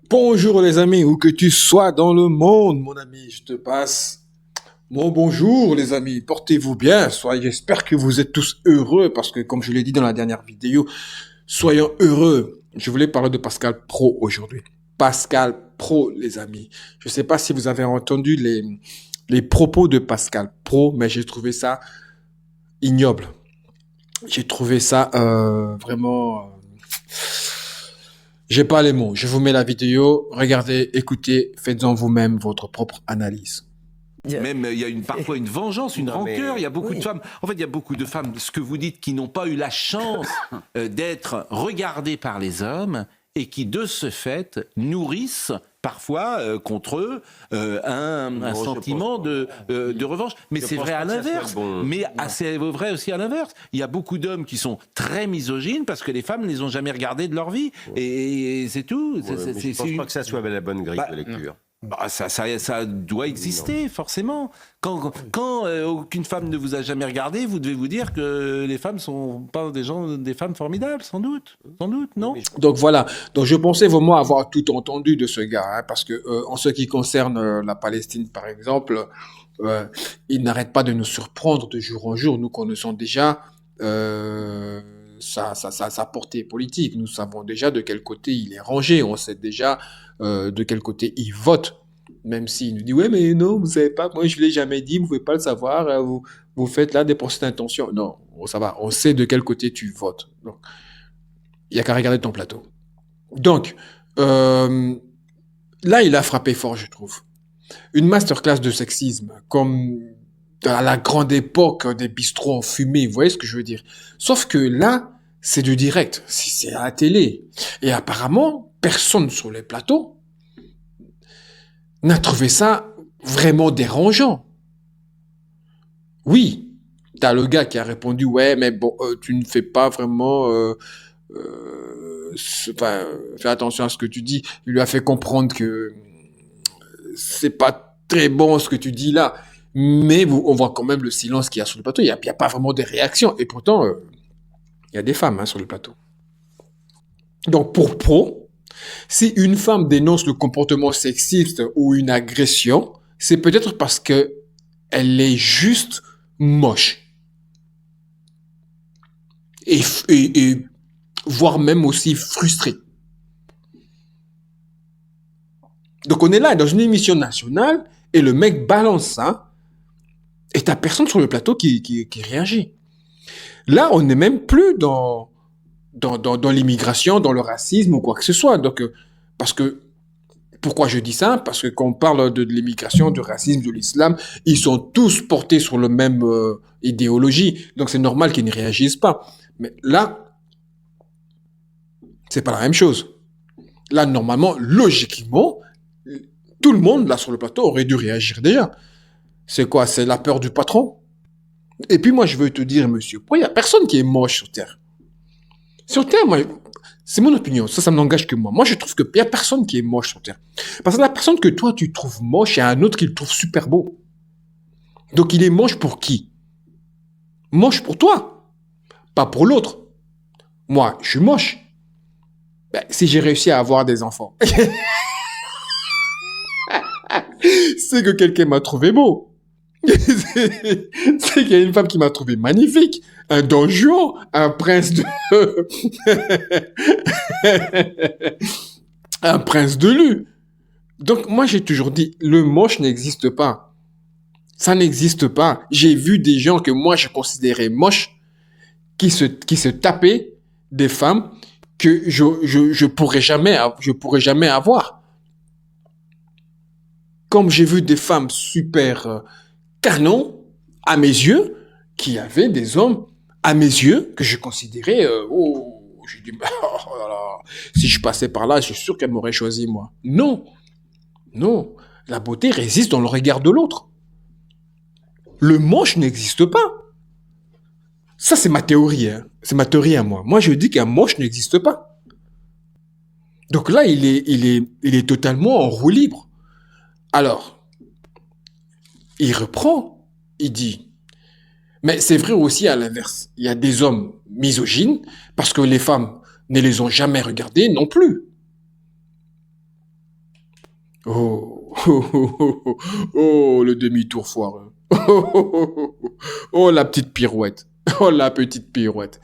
Bonjour les amis, où que tu sois dans le monde, mon ami, je te passe mon bonjour les amis, portez-vous bien, j'espère que vous êtes tous heureux parce que comme je l'ai dit dans la dernière vidéo, soyons heureux. Je voulais parler de Pascal Pro aujourd'hui. Pascal Pro les amis. Je ne sais pas si vous avez entendu les propos de Pascal Pro, mais j'ai trouvé ça ignoble. J'ai trouvé ça vraiment... J'ai pas les mots. Je vous mets la vidéo. Regardez, écoutez, faites-en vous-même votre propre analyse. Même il y a parfois une vengeance, une rancœur. Il y a beaucoup de femmes. En fait, il y a beaucoup de femmes, ce que vous dites, qui n'ont pas eu la chance d'être regardées par les hommes et qui, de ce fait, nourrissent parfois contre eux un sentiment de revanche. Mais c'est vrai à l'inverse. Mais c'est vrai aussi à l'inverse. Il y a beaucoup d'hommes qui sont très misogynes parce que les femmes ne les ont jamais regardés de leur vie. Et c'est tout. Je ne pense pas que ça soit la bonne grille de lecture. Ça doit exister, forcément. Quand aucune femme ne vous a jamais regardé, vous devez vous dire que les femmes sont pas des femmes formidables, sans doute, non? Donc voilà. Donc je pensais vraiment avoir tout entendu de ce gars, hein, parce que en ce qui concerne la Palestine, par exemple, il n'arrête pas de nous surprendre de jour en jour. Nous connaissons déjà sa portée politique. Nous savons déjà de quel côté il est rangé. On sait déjà de quel côté il vote. Même s'il nous dit, ouais, mais non, vous savez pas, moi je ne l'ai jamais dit, vous ne pouvez pas le savoir, vous faites là des procès d'intention. Non, ça va, on sait de quel côté tu votes. Donc, il n'y a qu'à regarder ton plateau. Donc, là, il a frappé fort, je trouve. Une masterclass de sexisme, comme à la grande époque des bistrots en fumée, vous voyez ce que je veux dire? Sauf que là, c'est du direct, c'est à la télé. Et apparemment, personne sur les plateaux n'a trouvé ça vraiment dérangeant. Oui, t'as le gars qui a répondu, ouais, mais bon, tu ne fais pas vraiment... fais attention à ce que tu dis. Il lui a fait comprendre que c'est pas très bon ce que tu dis là. Mais on voit quand même le silence qu'il y a sur le plateau. Il n'y a pas vraiment de réaction. Et pourtant, il y a des femmes sur le plateau. Donc, pour Pro, si une femme dénonce le comportement sexiste ou une agression, c'est peut-être parce que elle est juste moche. Et voire même aussi frustrée. Donc, on est là dans une émission nationale et le mec balance ça et t'as personne sur le plateau qui réagit. Là, on n'est même plus dans l'immigration, dans le racisme ou quoi que ce soit. Donc, parce que, pourquoi je dis ça? Parce que quand on parle de l'immigration, du racisme, de l'islam, ils sont tous portés sur la même idéologie. Donc, c'est normal qu'ils ne réagissent pas. Mais là, c'est pas la même chose. Là, normalement, logiquement, tout le monde, là, sur le plateau, aurait dû réagir déjà. C'est quoi? C'est la peur du patron? Et puis moi, je veux te dire, monsieur, pourquoi il n'y a personne qui est moche sur Terre? Sur Terre, moi, c'est mon opinion, ça n'engage que moi. Moi, je trouve qu'il n'y a personne qui est moche sur Terre. Parce que la personne que toi, tu trouves moche, il y a un autre qui le trouve super beau. Donc, il est moche pour qui? Moche pour toi, pas pour l'autre. Moi, je suis moche. Ben, si j'ai réussi à avoir des enfants, c'est que quelqu'un m'a trouvé beau. C'est qu'il y a une femme qui m'a trouvé magnifique, un don Juan, un prince de... un prince de lu. Donc moi j'ai toujours dit, le moche n'existe pas. Ça n'existe pas. J'ai vu des gens que moi je considérais moches qui se tapaient des femmes que je pourrais jamais avoir. Comme j'ai vu des femmes super canon, à mes yeux, qui avaient des hommes, à mes yeux, que je considérais, j'ai dit, oh là là, si je passais par là, je suis sûr qu'elle m'aurait choisi, moi. Non, non, la beauté réside dans le regard de l'autre. Le moche n'existe pas. Ça, c'est ma théorie, hein. C'est ma théorie à moi. Moi, je dis qu'un moche n'existe pas. Donc là, il est totalement en roue libre. Alors, il reprend, il dit, mais c'est vrai aussi à l'inverse. Il y a des hommes misogynes parce que les femmes ne les ont jamais regardés non plus. Oh, oh, oh, oh, oh, oh, le demi-tour foireux. Oh, oh, oh, oh, oh, la petite pirouette. Oh, la petite pirouette.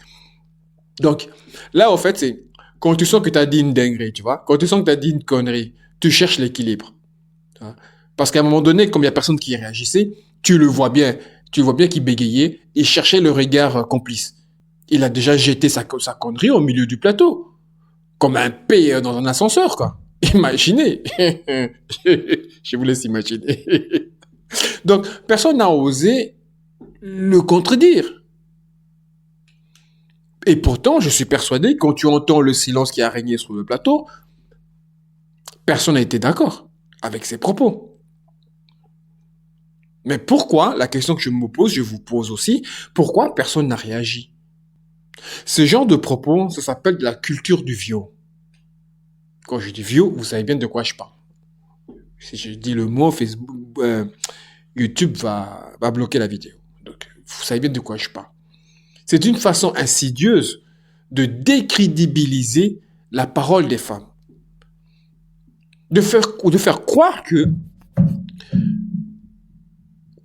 Donc, là, en fait, c'est quand tu sens que tu as dit une dinguerie, tu vois. Quand tu sens que tu as dit une connerie, tu cherches l'équilibre. Tu vois. Parce qu'à un moment donné, comme il n'y a personne qui réagissait, tu le vois bien. Tu vois bien qu'il bégayait et cherchait le regard complice. Il a déjà jeté sa connerie au milieu du plateau. Comme un P dans un ascenseur, quoi. Imaginez. Je vous laisse imaginer. Donc, personne n'a osé le contredire. Et pourtant, je suis persuadé, quand tu entends le silence qui a régné sur le plateau, personne n'a été d'accord avec ses propos. Mais pourquoi, la question que je me pose, je vous pose aussi, pourquoi personne n'a réagi? Ce genre de propos, ça s'appelle de la culture du viol. Quand je dis viol, vous savez bien de quoi je parle. Si je dis le mot, Facebook, YouTube va bloquer la vidéo. Donc, vous savez bien de quoi je parle. C'est une façon insidieuse de décrédibiliser la parole des femmes. De faire croire que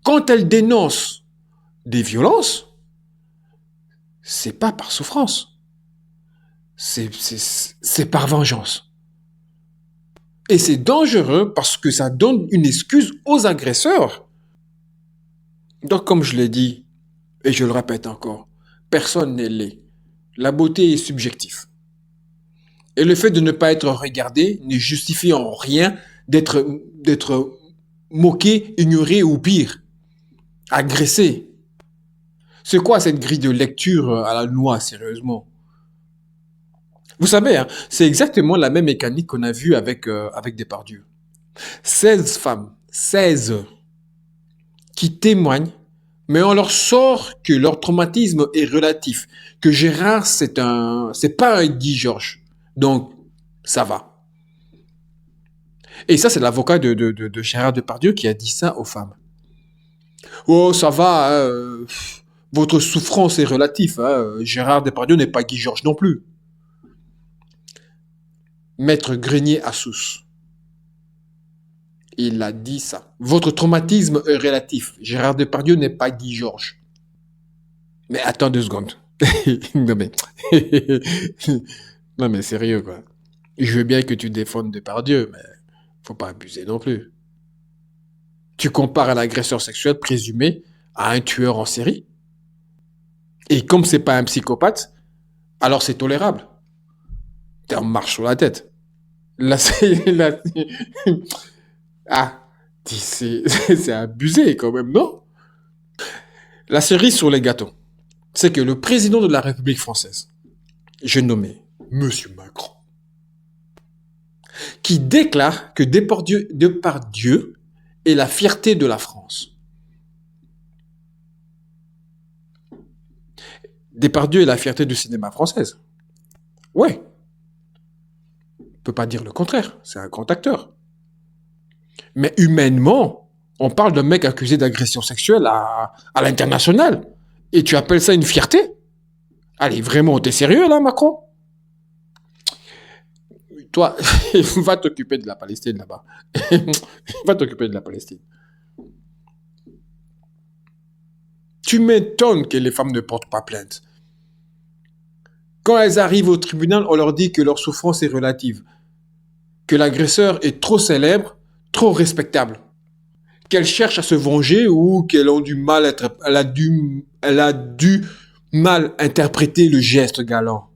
quand elles dénoncent des violences, c'est pas par souffrance. C'est par vengeance. Et c'est dangereux parce que ça donne une excuse aux agresseurs. Donc, comme je l'ai dit, et je le répète encore, personne n'est laid. La beauté est subjective. Et le fait de ne pas être regardé ne justifie en rien d'être moqué, ignoré ou pire, agressé. C'est quoi cette grille de lecture à la noix, sérieusement? Vous savez, hein, c'est exactement la même mécanique qu'on a vue avec Depardieu. 16 femmes, 16, qui témoignent, mais on leur sort que leur traumatisme est relatif, que Gérard, c'est pas un Guy Georges. Donc, ça va. Et ça, c'est l'avocat de Gérard Depardieu qui a dit ça aux femmes. Oh, ça va, hein, votre souffrance est relative. Hein, Gérard Depardieu n'est pas Guy Georges non plus. Maître Grenier Assous, il a dit ça. Votre traumatisme est relatif. Gérard Depardieu n'est pas Guy Georges. Mais attends 2 secondes. Non mais... non mais sérieux quoi. Je veux bien que tu défendes Depardieu, mais faut pas abuser non plus. Tu compares un agresseur sexuel présumé à un tueur en série. Et comme c'est pas un psychopathe, alors c'est tolérable. T'es en marche sur la tête. Là, ah, c'est abusé quand même, non? La cerise sur les gâteaux, c'est que le président de la République française, j'ai nommé Monsieur Macron, qui déclare que Depardieu est la fierté de la France. Depardieu est la fierté du cinéma français. Ouais. On peut pas dire le contraire. C'est un grand acteur. Mais humainement, on parle d'un mec accusé d'agression sexuelle à l'international. Et tu appelles ça une fierté? Allez, vraiment, t'es sérieux là, Macron? Toi, va t'occuper de la Palestine là-bas. Va t'occuper de la Palestine. Tu m'étonnes que les femmes ne portent pas plainte. Quand elles arrivent au tribunal, on leur dit que leur souffrance est relative, que l'agresseur est trop célèbre, trop respectable, qu'elles cherchent à se venger ou qu'elles ont du mal à être, elle a dû mal interpréter le geste galant.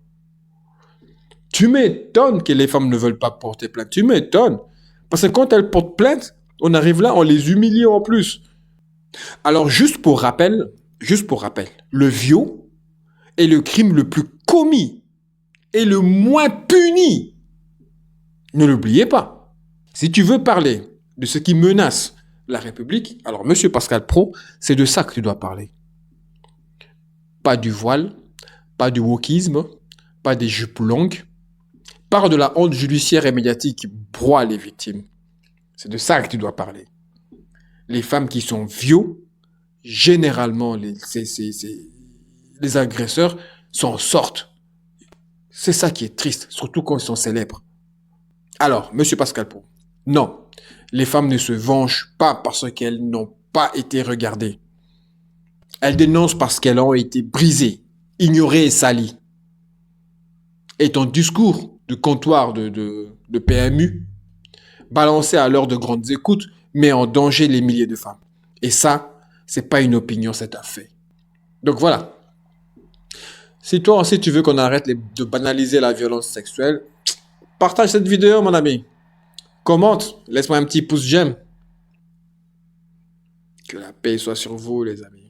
Tu m'étonnes que les femmes ne veulent pas porter plainte. Tu m'étonnes. Parce que quand elles portent plainte, on arrive là, on les humilie en plus. Alors, juste pour rappel, le viol est le crime le plus commis et le moins puni. Ne l'oubliez pas. Si tu veux parler de ce qui menace la République, alors Monsieur Pascal Praud, c'est de ça que tu dois parler. Pas du voile, pas du wokisme, pas des jupes longues. Parle de la honte judiciaire et médiatique qui broie les victimes. C'est de ça que tu dois parler. Les femmes qui sont violées, généralement, les agresseurs s'en sortent. C'est ça qui est triste, surtout quand ils sont célèbres. Alors, Monsieur Pascal Praud, non, les femmes ne se vengent pas parce qu'elles n'ont pas été regardées. Elles dénoncent parce qu'elles ont été brisées, ignorées et salies. Et ton discours de comptoir de PMU, balancé à l'heure de grandes écoutes, met en danger les milliers de femmes. Et ça, c'est pas une opinion, c'est un fait. Donc voilà. Si toi aussi tu veux qu'on arrête de banaliser la violence sexuelle, partage cette vidéo, mon ami. Commente, laisse-moi un petit pouce j'aime. Que la paix soit sur vous, les amis.